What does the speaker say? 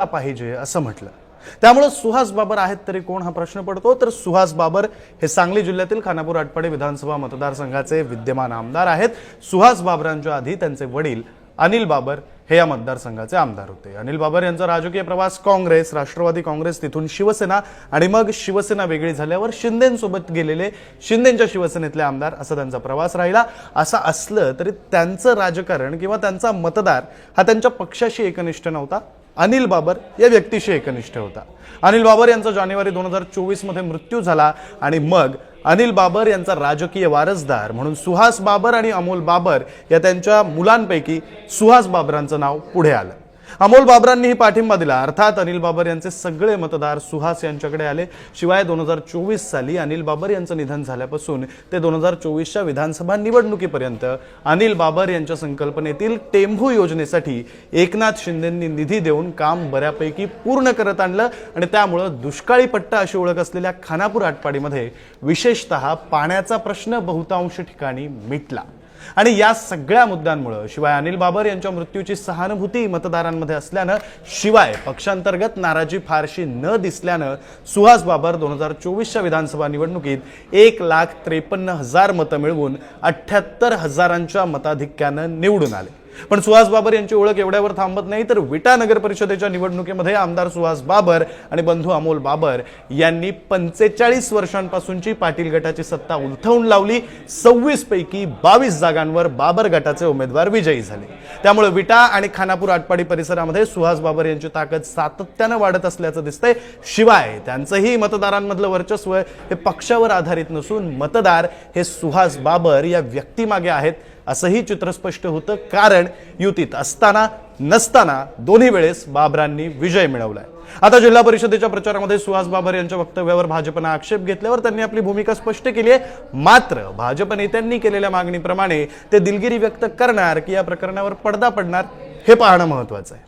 पाहिजे असं म्हटलं। त्यामुळे सुहास बाबर आहेत तरी कोण हा प्रश्न पडतो। तर सुहास बाबर हे सांगली जिल्ह्यातील खानापूर आटपाडी विधानसभा मतदारसंघाचे विद्यमान आमदार आहेत। सुहास बाबरांच्या आधी त्यांचे वडील अनिल बाबर हे या मतदारसंघाचे आमदार होते। अनिल बाबर यांचा राजकीय प्रवास काँग्रेस, राष्ट्रवादी काँग्रेस, तिथून शिवसेना आणि मग शिवसेना वेगळी झाल्यावर शिंदेंसोबत गेलेले शिंदेंच्या शिवसेनेतले आमदार असा त्यांचा प्रवास राहिला। असं असलं तरी त्यांचं राजकारण किंवा त्यांचा मतदार हा त्यांच्या पक्षाशी एकनिष्ठ नव्हता, अनिल बाबर या व्यक्तीशी एकनिष्ठ होता। अनिल बाबर यांचा जानेवारी 2024 मध्ये मृत्यू झाला आणि मग अनिल बाबर यांचा राजकीय वारसदार म्हणून सुहास बाबर आणि अमोल बाबर या त्यांच्या मुलांपैकी सुहास बाबरांचं नाव पुढे आलं। अमोल बाबरांनीही पाठिंबा दिला। अर्थात अनिल बाबर यांचे सगळे मतदार सुहास यांच्याकडे आले। शिवाय 2024 साली अनिल बाबर यांचं निधन झाल्यापासून ते 2024च्या विधानसभा निवडणुकीपर्यंत अनिल बाबर यांच्या संकल्पनेतील टेंभू योजनेसाठी एकनाथ शिंदेंनी निधी देऊन काम बऱ्यापैकी पूर्ण करत आणलं आणि त्यामुळे दुष्काळी पट्टा अशी ओळख असलेल्या खानापूर आटपाडीमध्ये विशेषतः पाण्याचा प्रश्न बहुतांश ठिकाणी मिटला। आणि या सगळ्या मुद्द्यांमुळे शिवाय अनिल बाबर यांच्या मृत्यूची सहानुभूती मतदारांमध्ये असल्यानं शिवाय पक्षांतर्गत नाराजी फारशी न दिसल्यानं सुहास बाबर 2024च्या विधानसभा निवडणुकीत 1,53,000 मतं मिळवून 78,000च्या मताधिक्यानं निवडून आले। पण सुहास बाबर यांची ओळख एवढ्यावर थांबत नाही, तर विटा नगर परिषदेच्या निवडणुकीमध्ये आमदार सुहास बाबर आणि बंधू अमोल बाबर यांनी 45 वर्षांपासूनची पाटील गटाची सत्ता उलथवून लावली। 26 पैकी 22 जागांवर बाबर गटाचे उमेदवार विजयी झाले। त्यामुळे विटा आणि खानापूर आटपाडी परिसरामध्ये सुहास बाबर यांची ताकद सातत्याने वाढत असल्याचं दिसतंय। शिवाय त्यांचंही मतदारांमधलं वर्चस्व हे पक्षावर आधारित नसून मतदार हे सुहास बाबर या व्यक्तीमागे आहेत असंही चित्र स्पष्ट होतं। कारण युतीत असताना नसताना दोन्ही वेळेस बाबरांनी विजय मिळवलाय। आता जिल्हा परिषदेच्या प्रचारामध्ये सुहास बाबर यांच्या वक्तव्यावर भाजपने आक्षेप घेतल्यावर त्यांनी आपली भूमिका स्पष्ट केली आहे। मात्र भाजप नेत्यांनी केलेल्या मागणीप्रमाणे ते दिलगिरी व्यक्त करणार की या प्रकरणावर पडदा पडणार हे पाहणं महत्त्वाचं आहे।